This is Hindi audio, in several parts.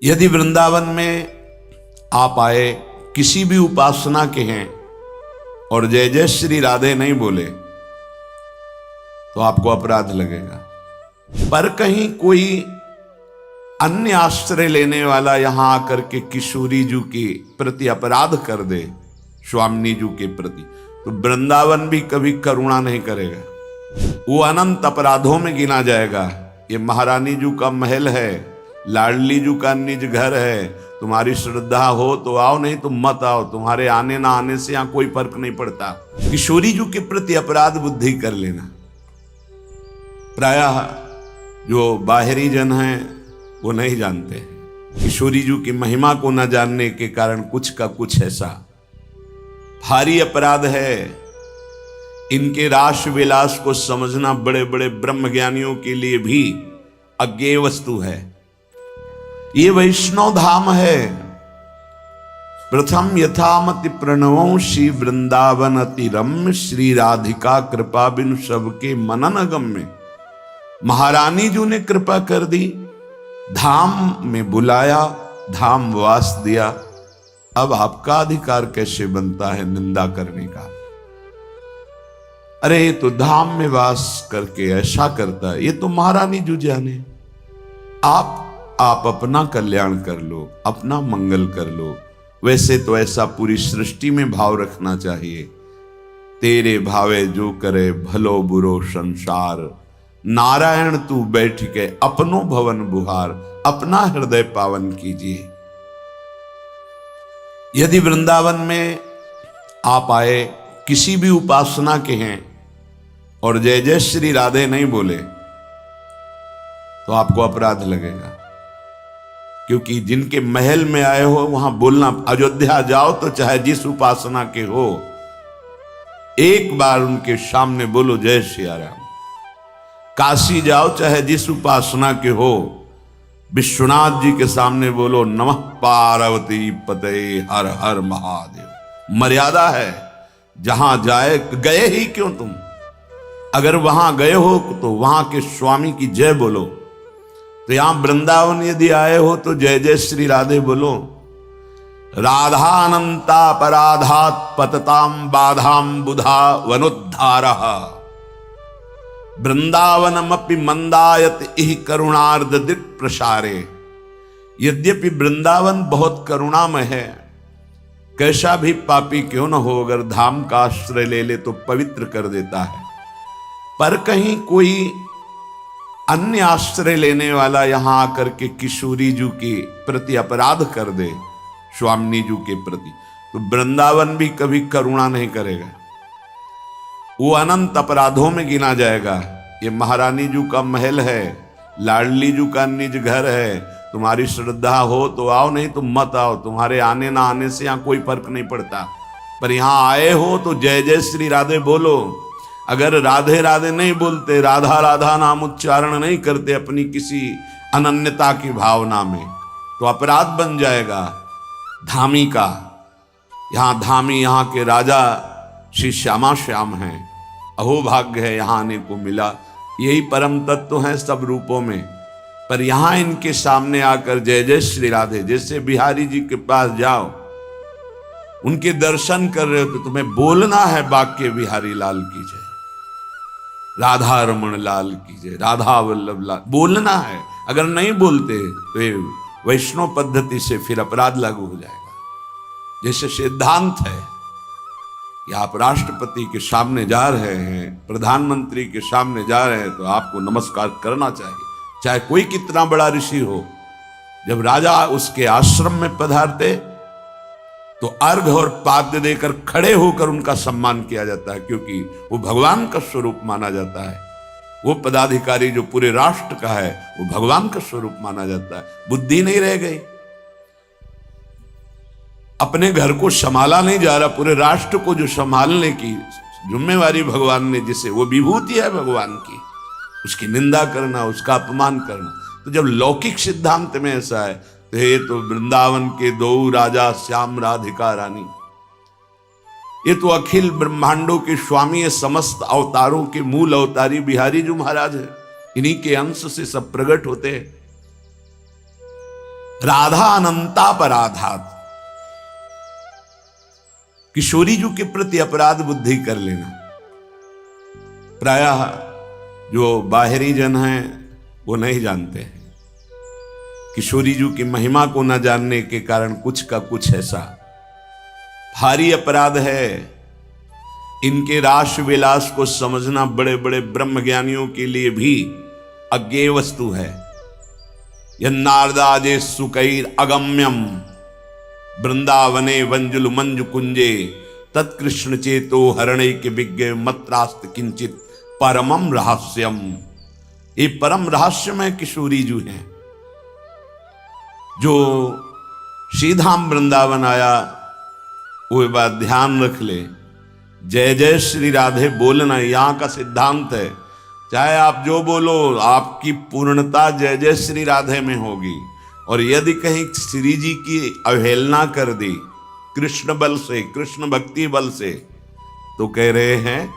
यदि वृंदावन में आप आए, किसी भी उपासना के हैं और जय जय श्री राधे नहीं बोले तो आपको अपराध लगेगा। पर कहीं कोई अन्य आश्रय लेने वाला यहां आकर के किशोरी जी के प्रति अपराध कर दे, स्वामिनी जी के प्रति, तो वृंदावन भी कभी करुणा नहीं करेगा, वो अनंत अपराधों में गिना जाएगा। ये महारानी जी का महल है, लाडली जी का निज घर है, तुम्हारी श्रद्धा हो तो आओ, नहीं तो मत आओ, तुम्हारे आने ना आने से यहां कोई फर्क नहीं पड़ता। किशोरी जी के प्रति अपराध बुद्धि कर लेना। प्रायः जो बाहरी जन हैं वो नहीं जानते हैं किशोरी जी की महिमा को न जानने के कारण कुछ का कुछ ऐसा भारी अपराध है। इनके रास विलास को समझना बड़े बड़े ब्रह्मज्ञानियों के लिए भी अज्ञेय वस्तु है। ये वैष्णव धाम है। प्रथम यथामति प्रणवों श्री वृंदावन अति रम्य, श्री राधिका कृपा बिनु सबके मनन गम्य। महारानी जी ने कृपा कर दी, धाम में बुलाया, धाम वास दिया। अब आपका अधिकार कैसे बनता है निंदा करने का? अरे तो धाम में वास करके ऐसा करता है, ये तो महारानी जी जाने। आप अपना कल्याण कर लो, अपना मंगल कर लो। वैसे तो ऐसा पूरी सृष्टि में भाव रखना चाहिए। तेरे भावे जो करे भलो बुरो संसार, नारायण तू बैठ के अपनो भवन बुहार, अपना हृदय पावन कीजिए। यदि वृंदावन में आप आए, किसी भी उपासना के हैं और जय जय श्री राधे नहीं बोले तो आपको अपराध लगेगा। क्योंकि जिनके महल में आए हो वहां बोलना, अयोध्या जाओ तो चाहे जिस उपासना के हो, एक बार उनके सामने बोलो जय सिया राम। काशी जाओ चाहे जिस उपासना के हो, विश्वनाथ जी के सामने बोलो नमः पार्वती पते हर हर महादेव। मर्यादा है, जहां जाए गए ही क्यों तुम, अगर वहां गए हो तो वहां के स्वामी की जय बोलो। तो यहां वृंदावन यदि आए हो तो जय जय श्री राधे बोलो। राधा अनंता पराधात पतताम बाधाम बुधा वनुद्धारः, वृंदावनमपि मंदायत इह करुणार्ध दिक् प्रसारे। यद्यपि वृंदावन बहुत करुणामय है, कैसा भी पापी क्यों न हो, अगर धाम का आश्रय ले ले तो पवित्र कर देता है। पर कहीं कोई अन्य आश्रय लेने वाला यहां आकर के किशोरी जी के प्रति अपराध कर दे, स्वामिनी जी के प्रति, तो वृंदावन भी कभी करुणा नहीं करेगा, वो अनंत अपराधों में गिना जाएगा। ये महारानी जी का महल है, लाडली जी का निज घर है, तुम्हारी श्रद्धा हो तो आओ, नहीं तो मत आओ, तुम्हारे आने ना आने से यहां कोई फर्क नहीं पड़ता। पर यहां आए हो तो जय जय श्री राधे बोलो। अगर राधे राधे नहीं बोलते, राधा राधा नाम उच्चारण नहीं करते अपनी किसी अनन्यता की भावना में, तो अपराध बन जाएगा धामी का। यहां धामी यहां के राजा श्री श्यामा श्याम हैं। अहो भाग्य है यहां आने को मिला। यही परम तत्व हैं सब रूपों में। पर यहां इनके सामने आकर जय जय श्री राधे, जैसे बिहारी जी के पास जाओ, उनके दर्शन कर रहे हो तो तुम्हें बोलना है बाके बिहारी लाल की जय, राधा रमण लाल की जय, राधा वल्लभ लाल, बोलना है। अगर नहीं बोलते तो ये वैष्णव पद्धति से फिर अपराध लागू हो जाएगा। जैसे सिद्धांत है कि आप राष्ट्रपति के सामने जा रहे हैं, प्रधानमंत्री के सामने जा रहे हैं, तो आपको नमस्कार करना चाहिए, चाहे कोई कितना बड़ा ऋषि हो। जब राजा उसके आश्रम में पधारते तो अर्घ और पाद्य देकर खड़े होकर उनका सम्मान किया जाता है, क्योंकि वो भगवान का स्वरूप माना जाता है। वो पदाधिकारी जो पूरे राष्ट्र का है वो भगवान का स्वरूप माना जाता है। बुद्धि नहीं रह गई, अपने घर को संभाला नहीं जा रहा, पूरे राष्ट्र को जो संभालने की जिम्मेवारी भगवान ने, जिसे वो विभूति है भगवान की, उसकी निंदा करना, उसका अपमान करना। तो जब लौकिक सिद्धांत में ऐसा है तो ये तो वृंदावन के दो राजा श्याम राधिका रानी, ये तो अखिल ब्रह्मांडों के स्वामी है, समस्त अवतारों के मूल अवतारी बिहारी जी महाराज है। इन्हीं के अंश से सब प्रकट होते हैं। राधा अनंतापराधात, किशोरी जी के प्रति अपराध बुद्धि कर लेना। प्रायः जो बाहरी जन हैं वो नहीं जानते हैं किशोरी जी की महिमा को न जानने के कारण कुछ का कुछ ऐसा भारी अपराध है। इनके रास विलास को समझना बड़े बड़े ब्रह्मज्ञानियों के लिए भी अज्ञेय वस्तु है। यन्नारदाजे सुकैर अगम्यम वृंदावने वंजुल मंजु कुंजे तत्कृष्ण चेतो हरणे के विज्ञ मत्रास्त किंचित परमम रहस्यम। ये परम रहस्यमय किशोरी जी हैं। जो श्रीधाम वृंदावन आया वो बात ध्यान रख ले, जय जय श्री राधे बोलना यहां का सिद्धांत है। चाहे आप जो बोलो आपकी पूर्णता जय जय श्री राधे में होगी। और यदि कहीं श्री जी की अवहेलना कर दी कृष्ण बल से, कृष्ण भक्ति बल से, तो कह रहे हैं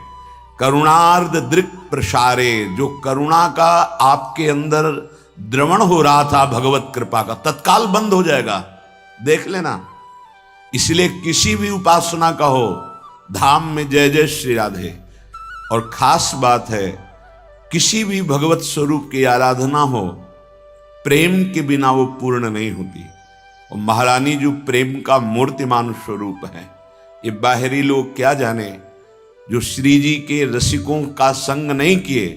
करुणार्ध दृक् प्रसारे, जो करुणा का आपके अंदर द्रवण हो रहा था भगवत कृपा का, तत्काल बंद हो जाएगा, देख लेना। इसलिए किसी भी उपासना का हो धाम में जय जय श्री राधे। और खास बात है किसी भी भगवत स्वरूप की आराधना हो प्रेम के बिना वो पूर्ण नहीं होती। और महारानी जो प्रेम का मूर्तिमान स्वरूप है, ये बाहरी लोग क्या जाने, जो श्री जी के रसिकों का संग नहीं किए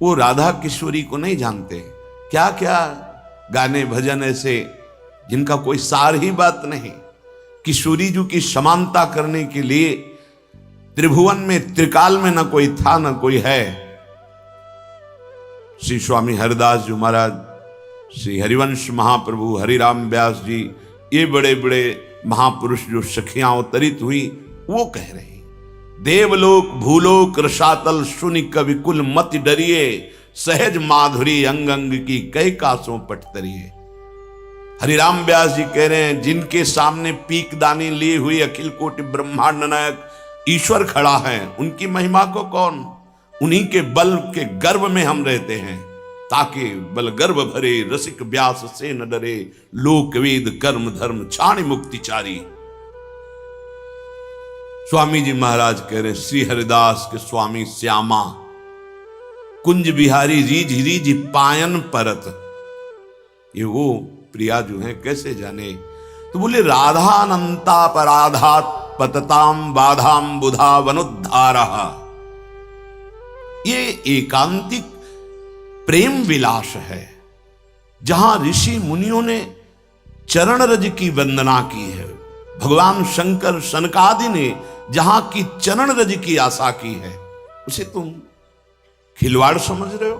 वो राधा किशोरी को नहीं जानते। क्या क्या गाने भजन ऐसे जिनका कोई सार ही बात नहीं। किशोरी जी की समानता करने के लिए त्रिभुवन में त्रिकाल में न कोई था न कोई है। श्री स्वामी हरिदास जी महाराज, श्री हरिवंश महाप्रभु, हरिराम व्यास जी, ये बड़े बड़े महापुरुष जो सखियां अवतरित हुई वो कह रहे देवलोक भूलोक रसातल सुनि कवि कुल मति डरिए सहज माधुरी अंग अंग की कई कासों पटतरिए। हरिराम व्यास जी कह रहे हैं जिनके सामने पीक दानी लिए हुई अखिल कोटि ब्रह्मांड नायक ईश्वर खड़ा है, उनकी महिमा को कौन, उन्हीं के बल के गर्भ में हम रहते हैं। ताकि बल गर्भ भरे रसिक व्यास से न डरे, लोक वेद कर्म धर्म छाणी मुक्तिचारी। स्वामी जी महाराज कह रहे श्री हरिदास के स्वामी श्यामा कुंज बिहारी रीझ रीझ पायन परत। ये वो प्रिया जो है कैसे जाने। तो बोले राधानंता पराधात पतताम बाधाम बुधा वनुद्धारा। ये एकांतिक प्रेम विलास है जहां ऋषि मुनियों ने चरण रज की वंदना की है। भगवान शंकर सनकादि ने जहां की चरण रज की आशा की है, उसे तुम खिलवाड़ समझ रहे हो।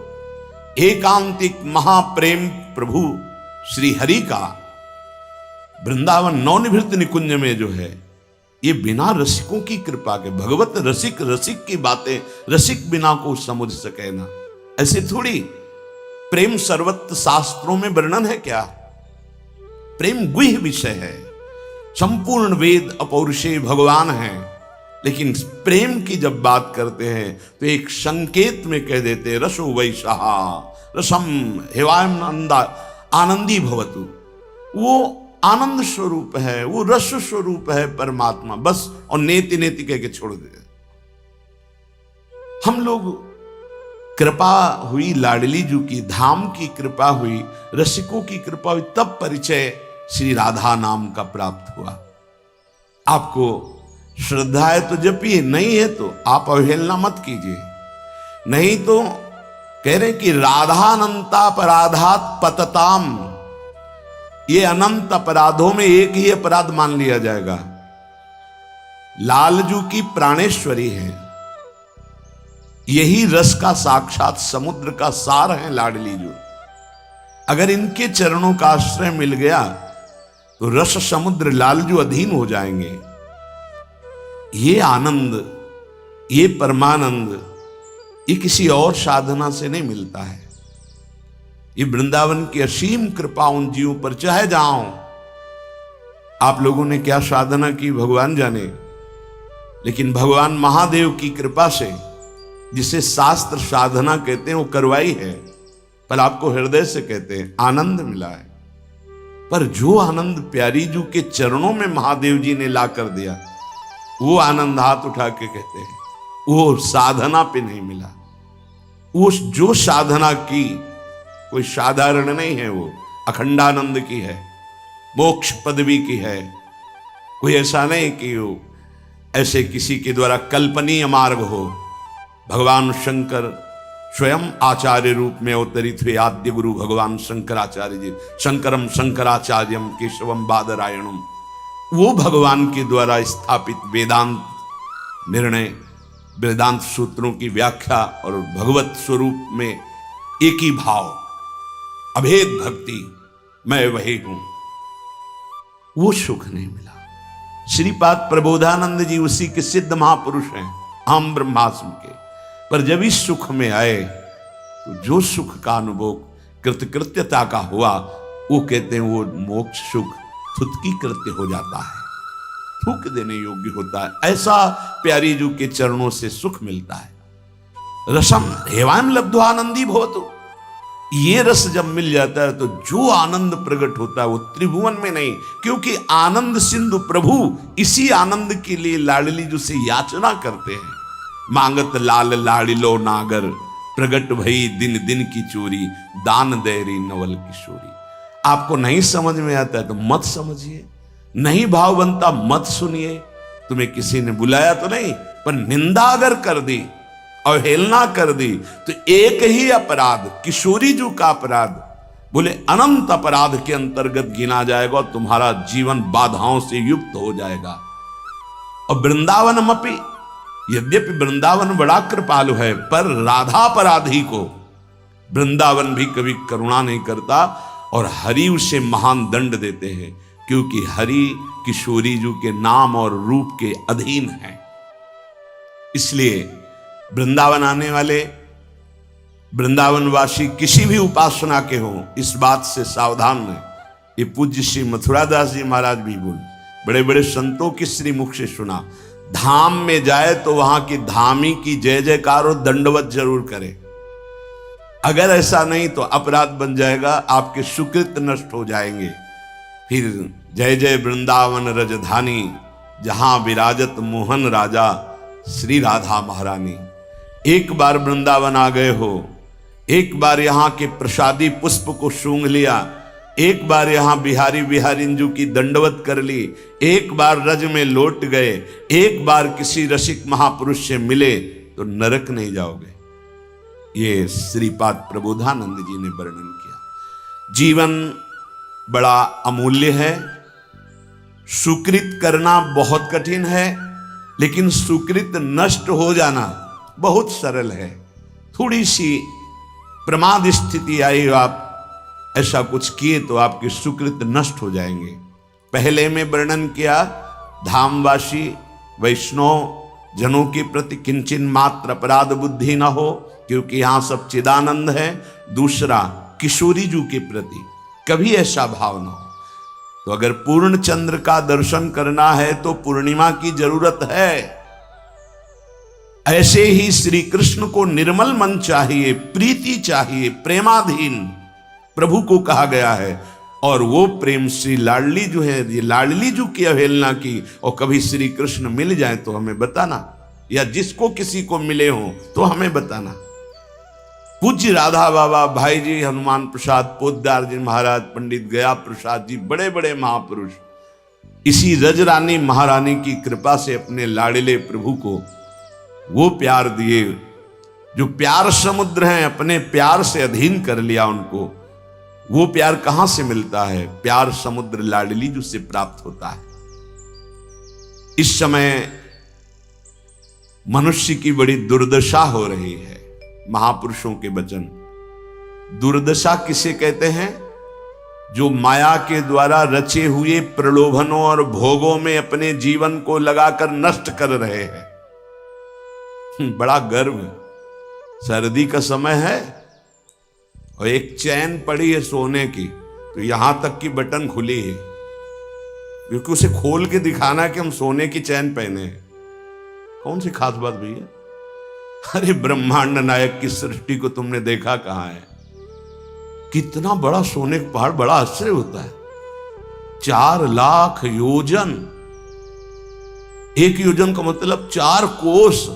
एकांतिक महाप्रेम प्रभु श्री हरि का वृंदावन नवनिभृत निकुंज में जो है, ये बिना रसिकों की कृपा के, भगवत रसिक रसिक की बातें रसिक बिना को समझ सके ना, ऐसे थोड़ी। प्रेम सर्वत्र शास्त्रों में वर्णन है क्या? प्रेम गुह्य विषय है, संपूर्ण वेद अपौरुषेय भगवान हैं। लेकिन प्रेम की जब बात करते हैं तो एक संकेत में कह देते हैं रसो वैशाहा रसम हेवानंदा आनंदी भवतु। वो आनंद स्वरूप है, वो रस स्वरूप है परमात्मा, बस। और नेति नेति कह के छोड़ दे। हम लोग कृपा हुई लाडली जी की, धाम की कृपा हुई, रसिकों की कृपा हुई, तब परिचय श्री राधा नाम का प्राप्त हुआ। आपको श्रद्धा है तो जपिए, नहीं है तो आप अवहेलना मत कीजिए। नहीं तो कह रहे कि राधानंता अपराधात पतताम, ये अनंत अपराधों में एक ही अपराध मान लिया जाएगा। लालजू की प्राणेश्वरी है, यही रस का साक्षात समुद्र का सार है लाडली जो। अगर इनके चरणों का आश्रय मिल गया तो रस समुद्र लालजू अधीन हो जाएंगे। ये आनंद, ये परमानंद, ये किसी और साधना से नहीं मिलता है। ये वृंदावन की असीम कृपा उन जीवों पर, चाहे जाओ। आप लोगों ने क्या साधना की भगवान जाने, लेकिन भगवान महादेव की कृपा से, जिसे शास्त्र साधना कहते हैं, वो करवाई है, पर आपको हृदय से कहते हैं, आनंद मिला है। पर जो आनंद प्यारी जी के चरणों में महादेव जी ने ला कर दिया, वो आनंद हाथ उठा के कहते हैं वो साधना पे नहीं मिला। वो जो साधना की कोई साधारण नहीं है, वो अखंडानंद की है, मोक्ष पदवी की है। कोई ऐसा नहीं कि वो ऐसे किसी के द्वारा कल्पनीय मार्ग हो। भगवान शंकर स्वयं आचार्य रूप में अवतरित हुए आद्य गुरु भगवान शंकराचार्य जी, शंकरम शंकराचार्यम केशवम बादरायणम, वो भगवान के द्वारा स्थापित वेदांत निर्णय, वेदांत सूत्रों की व्याख्या और भगवत स्वरूप में एक ही भाव, अभेद भक्ति, मैं वही हूं, वो सुख नहीं मिला। श्रीपाद प्रबोधानंद जी उसी के सिद्ध महापुरुष हैं, हम ब्रह्मास्म के, पर जब इस सुख में आए तो जो सुख का अनुभव कृतकृत्यता का हुआ, वो कहते हैं वो मोक्ष सुख थुतकी कृत्य हो जाता है, थूक देने योग्य होता है। ऐसा प्यारी जू के चरणों से सुख मिलता है। रसम हेवाम लब्ध्वानंदी भवतु, ये रस जब मिल जाता है तो जो आनंद प्रकट होता है वो त्रिभुवन में नहीं, क्योंकि आनंद सिंधु प्रभु इसी आनंद के लिए लाडली जी से याचना करते हैं। मांगत लाल लाडिलो नागर, प्रगट भई दिन दिन की चोरी, दान देरी नवल किशोरी। आपको नहीं समझ में आता है तो मत समझिए, नहीं भाव बनता मत सुनिए। तुम्हें किसी ने बुलाया तो नहीं, पर निंदा अगर कर दी, अवहेलना कर दी, तो एक ही अपराध, किशोरी जी का अपराध, बोले अनंत अपराध के अंतर्गत गिना जाएगा और तुम्हारा जीवन बाधाओं से युक्त हो जाएगा। और वृंदावन अपि, यद्यपि वृंदावन बड़ा कृपालु है, पर राधा अपराधी को वृंदावन भी कभी करुणा नहीं करता और हरि उसे महान दंड देते हैं, क्योंकि हरि किशोरी जी के नाम और रूप के अधीन है। इसलिए वृंदावन आने वाले वृंदावनवासी किसी भी उपासना के हों, इस बात से सावधान रहें। ये पूज्य श्री मथुरादास जी महाराज भी बोल, बड़े बड़े संतों की श्री मुख से सुना, धाम में जाए तो वहां की धामी की जय जयकार और दंडवत जरूर करे। अगर ऐसा नहीं तो अपराध बन जाएगा, आपके सुकृत नष्ट हो जाएंगे। फिर जय जय वृंदावन रजधानी, जहां विराजत मोहन राजा श्री राधा महारानी। एक बार वृंदावन आ गए हो, एक बार यहाँ के प्रसादी पुष्प को सूंघ लिया, एक बार यहाँ बिहारी बिहारिंजू की दंडवत कर ली, एक बार रज में लौट गए, एक बार किसी रसिक महापुरुष से मिले तो नरक नहीं जाओगे। ये श्रीपाद प्रबोधानंद जी ने वर्णन किया। जीवन बड़ा अमूल्य है, सुकृत करना बहुत कठिन है, लेकिन सुकृत नष्ट हो जाना बहुत सरल है। थोड़ी सी प्रमाद स्थिति आई, आप ऐसा कुछ किए तो आपके सुकृत नष्ट हो जाएंगे। पहले में वर्णन किया धामवासी वैष्णव जनों के प्रति किंचन मात्र अपराध बुद्धि न हो, क्योंकि यहां सब चिदानंद है। दूसरा, किशोरी जी के प्रति कभी ऐसा भाव न हो। तो अगर पूर्ण चंद्र का दर्शन करना है तो पूर्णिमा की जरूरत है। ऐसे ही श्री कृष्ण को निर्मल मन चाहिए, प्रीति चाहिए, प्रेमाधीन प्रभु को कहा गया है। और वो प्रेम श्री लाडली जो है, ये लाडली जो की अवहेलना की, और कभी श्री कृष्ण मिल जाए तो हमें बताना, या जिसको किसी को मिले हो तो हमें बताना। पूज्य राधा बाबा, भाई जी हनुमान प्रसाद पोद्दार जी महाराज, पंडित गया प्रसाद जी, बड़े बड़े महापुरुष इसी रजरानी महारानी की कृपा से अपने लाडले प्रभु को वो प्यार दिए जो प्यार समुद्र हैं, अपने प्यार से अधीन कर लिया उनको। वो प्यार कहां से मिलता है? प्यार समुद्र लाडली जी से प्राप्त होता है। इस समय मनुष्य की बड़ी दुर्दशा हो रही है। महापुरुषों के वचन, दुर्दशा किसे कहते हैं? जो माया के द्वारा रचे हुए प्रलोभनों और भोगों में अपने जीवन को लगाकर नष्ट कर रहे हैं। बड़ा गर्व, सर्दी का समय है और एक चैन पड़ी है सोने की, तो यहां तक की बटन खुली है, क्योंकि उसे खोल के दिखाना कि हम सोने की चैन पहने हैं। कौन सी खास बात भैया? अरे ब्रह्मांड नायक की सृष्टि को तुमने देखा कहां है? कितना बड़ा सोने का पहाड़, बड़ा आश्चर्य होता है। 4 लाख योजन। 1 योजन का मतलब 4 कोस।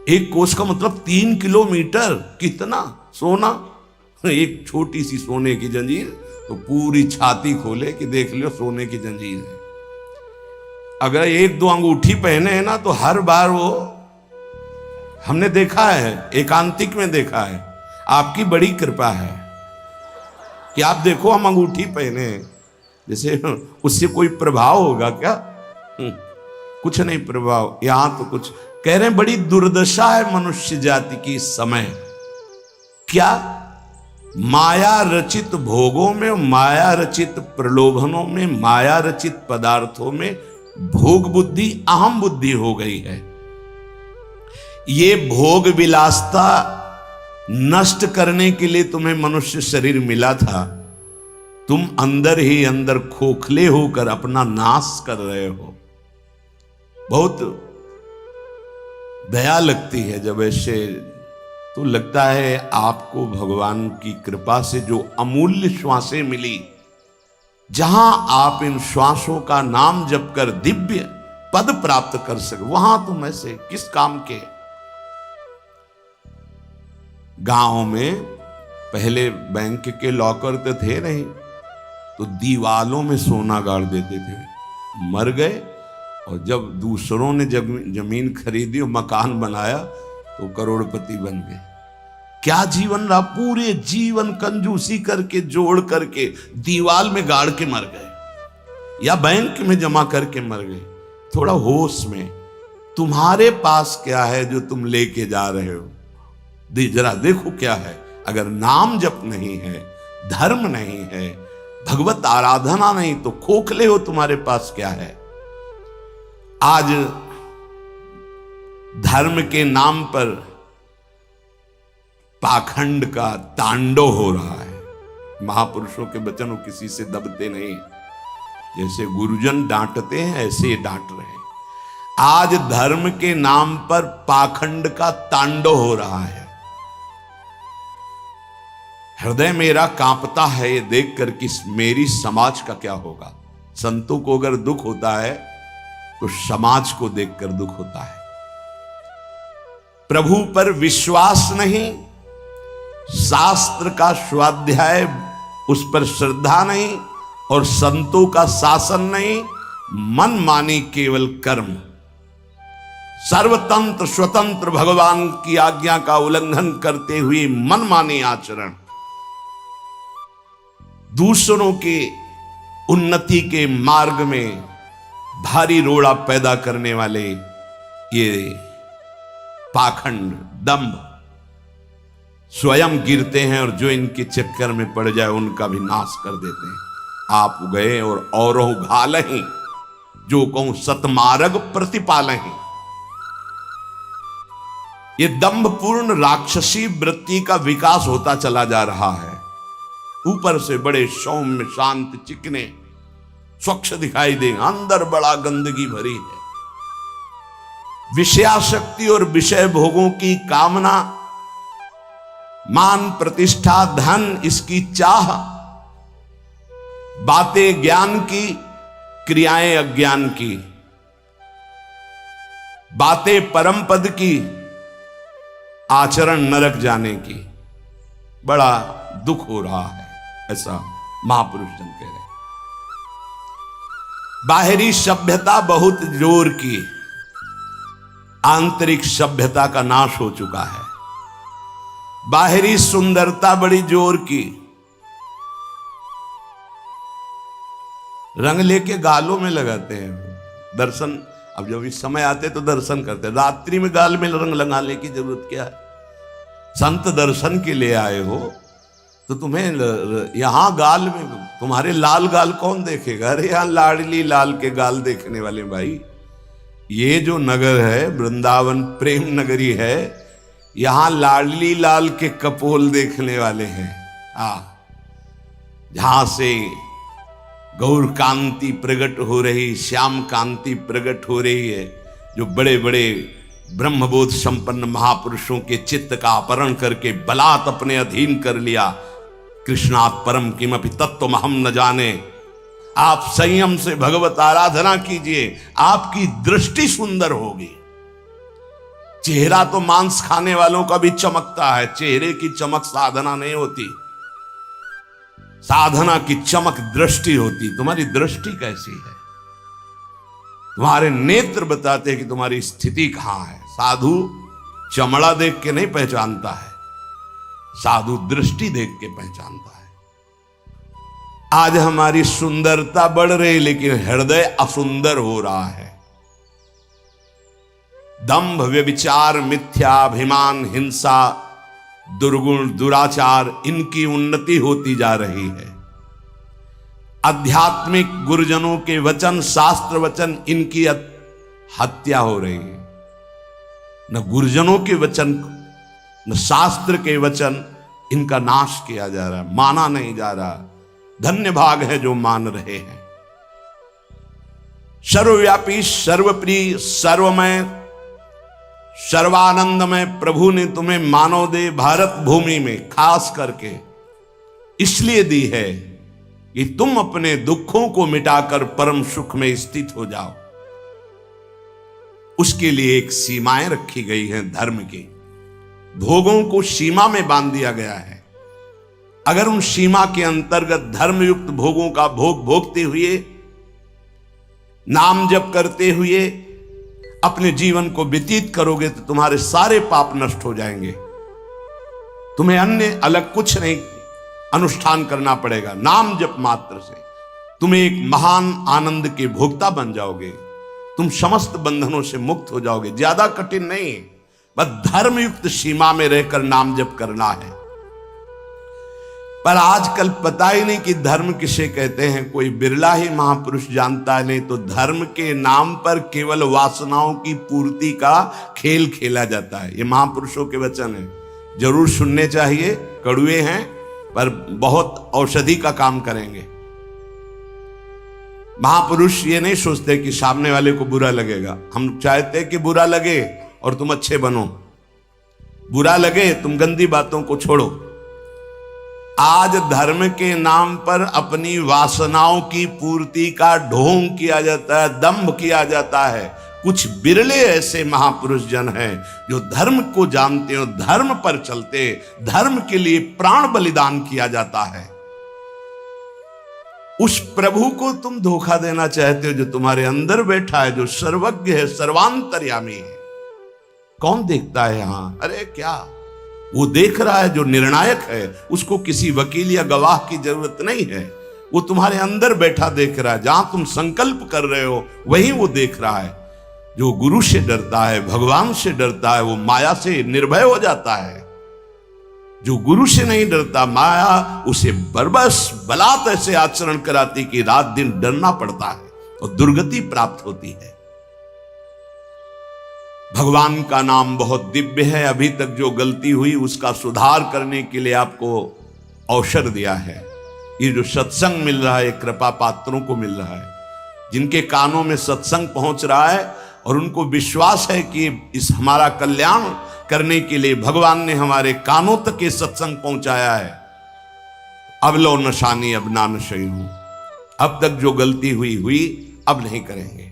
1 कोस का मतलब 3 किलोमीटर। कितना सोना! एक छोटी सी सोने की जंजीर तो पूरी छाती खोले कि देख लो सोने की जंजीर है। अगर 1-2 अंगूठी पहने हैं ना तो हर बार वो, हमने देखा है, एकांतिक में देखा है। आपकी बड़ी कृपा है कि आप देखो हम अंगूठी पहने हैं, जैसे उससे कोई प्रभाव होगा क्या? कुछ नहीं प्रभाव। यहां तो कुछ कह रहे हैं, बड़ी दुर्दशा है मनुष्य जाति की इस समय। क्या? माया रचित भोगों में, माया रचित प्रलोभनों में, माया रचित पदार्थों में भोग बुद्धि, अहम बुद्धि हो गई है। ये भोग विलासता नष्ट करने के लिए तुम्हें मनुष्य शरीर मिला था। तुम अंदर ही अंदर खोखले होकर अपना नाश कर रहे हो। बहुत दया लगती है जब ऐसे, तो लगता है आपको भगवान की कृपा से जो अमूल्य श्वासें मिली, जहां आप इन श्वासों का नाम जप कर दिव्य पद प्राप्त कर सके, वहां तुम ऐसे किस काम के? गांव में पहले बैंक के लॉकर तो थे नहीं, तो दीवालों में सोना गाड़ देते थे। मर गए और जब दूसरों ने जमीन खरीदी और मकान बनाया तो करोड़पति बन गए। क्या जीवन रहा? पूरे जीवन कंजूसी करके जोड़ करके दीवाल में गाड़ के मर गए या बैंक में जमा करके मर गए। थोड़ा होश में, तुम्हारे पास क्या है जो तुम लेके जा रहे हो? जरा देखो क्या है। अगर नाम जप नहीं है, धर्म नहीं है, भगवत आराधना नहीं, तो खोखले हो। तुम्हारे पास क्या है? आज धर्म के नाम पर पाखंड का तांडव हो रहा है। महापुरुषों के वचन किसी से दबते नहीं। जैसे गुरुजन डांटते हैं ऐसे ही डांट रहे हैं। आज धर्म के नाम पर पाखंड का तांडव हो रहा है। हृदय मेरा कांपता है ये देखकर कि मेरी समाज का क्या होगा। संतों को अगर दुख होता है तो समाज को देखकर दुख होता है। प्रभु पर विश्वास नहीं, शास्त्र का स्वाध्याय उस पर श्रद्धा नहीं, और संतों का शासन नहीं, मन मानी केवल कर्म। सर्वतंत्र स्वतंत्र भगवान की आज्ञा का उल्लंघन करते हुए मन मानी आचरण, दूसरों के उन्नति के मार्ग में भारी रोड़ा पैदा करने वाले ये पाखंड, दंभ स्वयं गिरते हैं और जो इनके चक्कर में पड़ जाए उनका भी नाश कर देते हैं। आप गए और औरों घालहीं, जो कहूं सतमार्ग प्रतिपालहीं। ये दंभपूर्ण राक्षसी वृत्ति का विकास होता चला जा रहा है। ऊपर से बड़े सौम्य शांत चिकने स्वच्छ दिखाई देंगे, अंदर बड़ा गंदगी भरी है। विषयाशक्ति और विषय भोगों की कामना, मान प्रतिष्ठा धन इसकी चाह, बातें ज्ञान की, क्रियाएं अज्ञान की, बातें परम पद की, आचरण नरक जाने की। बड़ा दुख हो रहा है, ऐसा महापुरुष जन कह रहे हैं। बाहरी सभ्यता बहुत जोर की, आंतरिक सभ्यता का नाश हो चुका है। बाहरी सुंदरता बड़ी जोर की, रंग लेके गालों में लगाते हैं। दर्शन, अब जब इस समय आते तो दर्शन करते हैं, रात्रि में गाल में रंग लगाने की जरूरत क्या है? संत दर्शन के लिए आए हो तो तुम्हें यहां गाल में, तुम्हारे लाल गाल कौन देखेगा? अरे यहां लाडली लाल के गाल देखने वाले भाई। ये जो नगर है वृंदावन प्रेम नगरी है, यहां लाडली लाल के कपोल देखने वाले हैं। जहां से गौर कांति प्रकट हो रही, श्याम कांति प्रकट हो रही है, जो बड़े बड़े ब्रह्मबोध संपन्न महापुरुषों के चित्त का अपहरण करके बलात् अपने अधीन कर लिया। कृष्णात् परम किमपि तत्त्वमहं न जाने, आप संयम से भगवत आराधना कीजिए, आपकी दृष्टि सुंदर होगी। चेहरा तो मांस खाने वालों का भी चमकता है, चेहरे की चमक साधना नहीं होती, साधना की चमक दृष्टि होती। तुम्हारी दृष्टि कैसी है? तुम्हारे नेत्र बताते हैं कि तुम्हारी स्थिति कहां है। साधु चमड़ा देख के नहीं पहचानता है, साधु दृष्टि देख के पहचानता है। आज हमारी सुंदरता बढ़ रही, लेकिन हृदय असुंदर हो रहा है। दंभ, व्यभिचार, मिथ्याभिमान, हिंसा, दुर्गुण, दुराचार, इनकी उन्नति होती जा रही है। आध्यात्मिक गुरुजनों के वचन, शास्त्र वचन, इनकी हत्या हो रही है। न गुरुजनों के वचन, न शास्त्र के वचन, इनका नाश किया जा रहा है, माना नहीं जा रहा। धन्य भाग है जो मान रहे हैं। सर्वव्यापी, सर्वप्रिय, सर्वमय, सर्वानंदमय प्रभु ने तुम्हें मानव देह भारत भूमि में खास करके इसलिए दी है कि तुम अपने दुखों को मिटाकर परम सुख में स्थित हो जाओ। उसके लिए एक सीमाएं रखी गई हैं धर्म की। भोगों को सीमा में बांध दिया गया है। अगर उन सीमा के अंतर्गत धर्मयुक्त भोगों का भोग भोगते हुए, नाम जप करते हुए अपने जीवन को व्यतीत करोगे तो तुम्हारे सारे पाप नष्ट हो जाएंगे। तुम्हें अन्य अलग कुछ नहीं अनुष्ठान करना पड़ेगा। नाम जप मात्र से तुम्हें एक महान आनंद के भोक्ता बन जाओगे। तुम समस्त बंधनों से मुक्त हो जाओगे। ज्यादा कठिन नहीं, बस धर्मयुक्त सीमा में रहकर नाम जप करना है। पर आजकल पता ही नहीं कि धर्म किसे कहते हैं। कोई बिरला ही महापुरुष जानता है, नहीं तो धर्म के नाम पर केवल वासनाओं की पूर्ति का खेल खेला जाता है। ये महापुरुषों के वचन है, जरूर सुनने चाहिए। कड़वे हैं पर बहुत औषधि का काम करेंगे। महापुरुष ये नहीं सोचते कि सामने वाले को बुरा लगेगा। हम चाहते कि बुरा लगे और तुम अच्छे बनो, बुरा लगे तुम गंदी बातों को छोड़ो। आज धर्म के नाम पर अपनी वासनाओं की पूर्ति का ढोंग किया जाता है, दंभ किया जाता है। कुछ बिरले ऐसे महापुरुष जन हैं जो धर्म को जानते हो, धर्म पर चलते, धर्म के लिए प्राण बलिदान किया जाता है। उस प्रभु को तुम धोखा देना चाहते हो जो तुम्हारे अंदर बैठा है, जो सर्वज्ञ है, सर्वांतर्यामी है। कौन देखता है यहां? अरे क्या वो देख रहा है जो निर्णायक है। उसको किसी वकील या गवाह की जरूरत नहीं है। वो तुम्हारे अंदर बैठा देख रहा है। जहां तुम संकल्प कर रहे हो वहीं वो देख रहा है। जो गुरु से डरता है, भगवान से डरता है, वो माया से निर्भय हो जाता है। जो गुरु से नहीं डरता, माया उसे बरबस बलात् ऐसे आचरण कराती कि रात दिन डरना पड़ता है और दुर्गति प्राप्त होती है। भगवान का नाम बहुत दिव्य है। अभी तक जो गलती हुई उसका सुधार करने के लिए आपको अवसर दिया है। ये जो सत्संग मिल रहा है कृपा पात्रों को मिल रहा है, जिनके कानों में सत्संग पहुंच रहा है और उनको विश्वास है कि इस हमारा कल्याण करने के लिए भगवान ने हमारे कानों तक ये सत्संग पहुंचाया है। अब लो नशानी अब ना नशई हूं। अब तक जो गलती हुई अब नहीं करेंगे।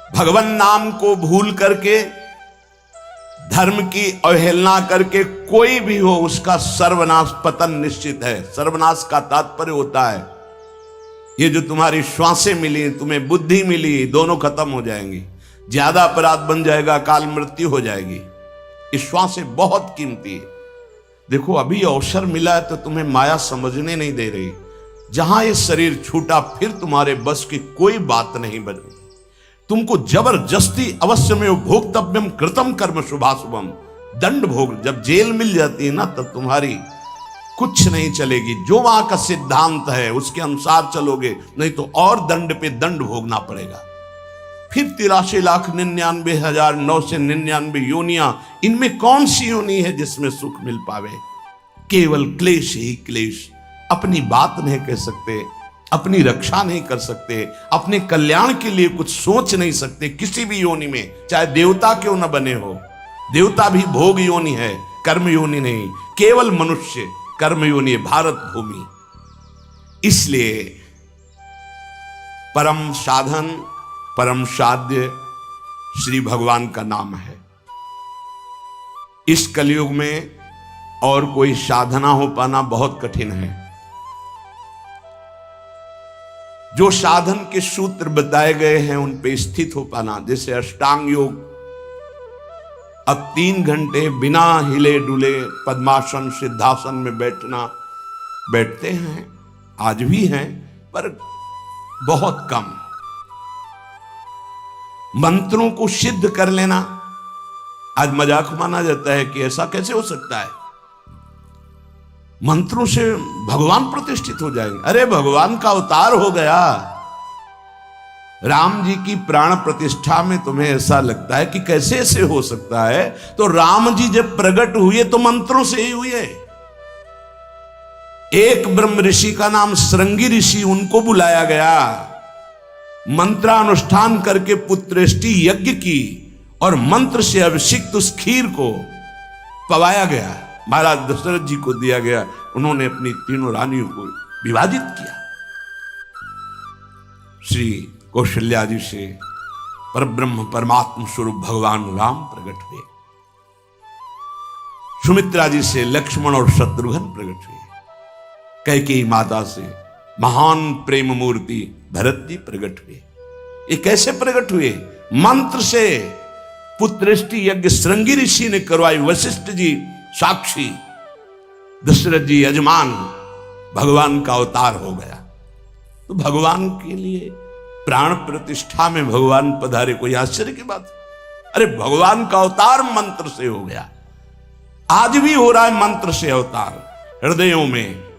भगवान नाम को भूल करके, धर्म की अवहेलना करके कोई भी हो उसका सर्वनाश, पतन निश्चित है। सर्वनाश का तात्पर्य होता है ये जो तुम्हारी श्वासें मिली, तुम्हें बुद्धि मिली, दोनों खत्म हो जाएंगी। ज्यादा अपराध बन जाएगा, काल मृत्यु हो जाएगी। ये श्वासें बहुत कीमती है। देखो अभी अवसर मिला है तो तुम्हें माया समझने नहीं दे रही। जहां ये शरीर छूटा फिर तुम्हारे बस की कोई बात नहीं बनी। तुमको जबरदस्ती अवश्य में भोक्तव्यम कृतम कर्म शुभाशुभम, दंड भोग। जब जेल मिल जाती है ना तब तुम्हारी कुछ नहीं चलेगी। जो वहां का सिद्धांत है उसके अनुसार चलोगे, नहीं तो और दंड पे दंड भोगना पड़ेगा। फिर 83,99,999 योनियां, इनमें कौन सी योनि है जिसमें सुख मिल पावे? केवल क्लेश ही क्लेश। अपनी बात नहीं कह सकते, अपनी रक्षा नहीं कर सकते, अपने कल्याण के लिए कुछ सोच नहीं सकते। किसी भी योनि में, चाहे देवता क्यों न बने हो। देवता भी भोग योनि है, कर्म योनि नहीं। केवल मनुष्य कर्म योनि है, भारत भूमि। इसलिए परम साधन, परम साध्य श्री भगवान का नाम है। इस कलयुग में और कोई साधना हो पाना बहुत कठिन है। जो साधन के सूत्र बताए गए हैं उन पे स्थित हो पाना, जैसे अष्टांग योग, अब 3 घंटे बिना हिले डुले पद्मासन सिद्धासन में बैठते हैं, आज भी हैं, पर बहुत कम। मंत्रों को सिद्ध कर लेना आज मजाक माना जाता है कि ऐसा कैसे हो सकता है, मंत्रों से भगवान प्रतिष्ठित हो जाएंगे। अरे भगवान का अवतार हो गया। राम जी की प्राण प्रतिष्ठा में तुम्हें ऐसा लगता है कि कैसे ऐसे हो सकता है, तो राम जी जब प्रकट हुए तो मंत्रों से ही हुए। एक ब्रह्म ऋषि का नाम श्रृंगी ऋषि, उनको बुलाया गया, मंत्रानुष्ठान करके पुत्रेष्टि यज्ञ की और मंत्र से अभिषिक्त उस खीर को पवाया गया, महाराज दशरथ जी को दिया गया। उन्होंने अपनी 3 रानियों को विभाजित किया। श्री कौशल्या जी से परब्रह्म परमात्म स्वरूप भगवान राम प्रकट हुए, सुमित्रा जी से लक्ष्मण और शत्रुघ्न प्रकट हुए, कैकेयी माता से महान प्रेम मूर्ति भरत जी प्रकट हुए। ये कैसे प्रकट हुए? मंत्र से। पुत्रेष्टि यज्ञ श्रृंगी ऋषि ने करवाई, वशिष्ठ जी साक्षी, दशरथ जी यजमान, भगवान का अवतार हो गया। तो भगवान के लिए प्राण प्रतिष्ठा में भगवान पधारे, कोई आश्चर्य की बात? अरे भगवान का अवतार मंत्र से हो गया। आज भी हो रहा है मंत्र से अवतार। हृदयों में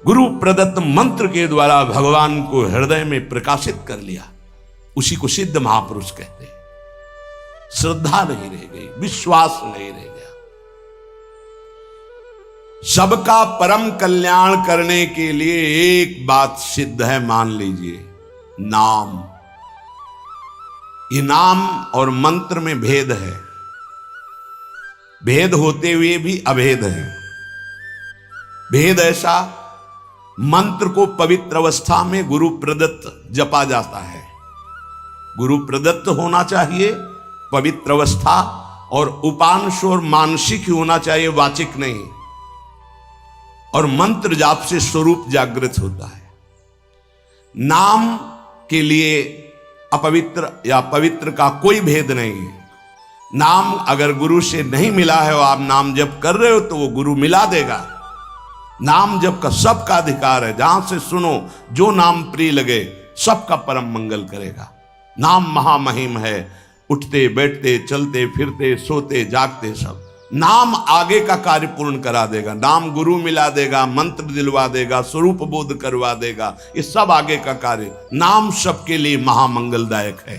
गुरु प्रदत्त मंत्र के द्वारा भगवान को हृदय में प्रकाशित कर लिया, उसी को सिद्ध महापुरुष कहते हैं। श्रद्धा नहीं रह गई, विश्वास नहीं रह गया। सबका परम कल्याण करने के लिए एक बात सिद्ध है, मान लीजिए, नाम। ये नाम और मंत्र में भेद है, भेद होते हुए भी अभेद है। भेद ऐसा, मंत्र को पवित्र अवस्था में गुरु प्रदत्त जपा जाता है, गुरु प्रदत्त होना चाहिए, पवित्र अवस्था, और उपांश और मानसिक ही होना चाहिए, वाचिक नहीं। और मंत्र जाप से स्वरूप जागृत होता है। नाम के लिए अपवित्र या पवित्र का कोई भेद नहीं है। नाम अगर गुरु से नहीं मिला है और आप नाम जप कर रहे हो तो वो गुरु मिला देगा। नाम जप का सबका अधिकार है, जहां से सुनो, जो नाम प्रिय लगे, सबका परम मंगल करेगा। नाम महामहिम है, उठते बैठते चलते फिरते सोते जागते सब नाम आगे का कार्य पूर्ण करा देगा। नाम गुरु मिला देगा, मंत्र दिलवा देगा, स्वरूप बोध करवा देगा, ये सब आगे का कार्य। नाम सबके लिए महामंगलदायक है।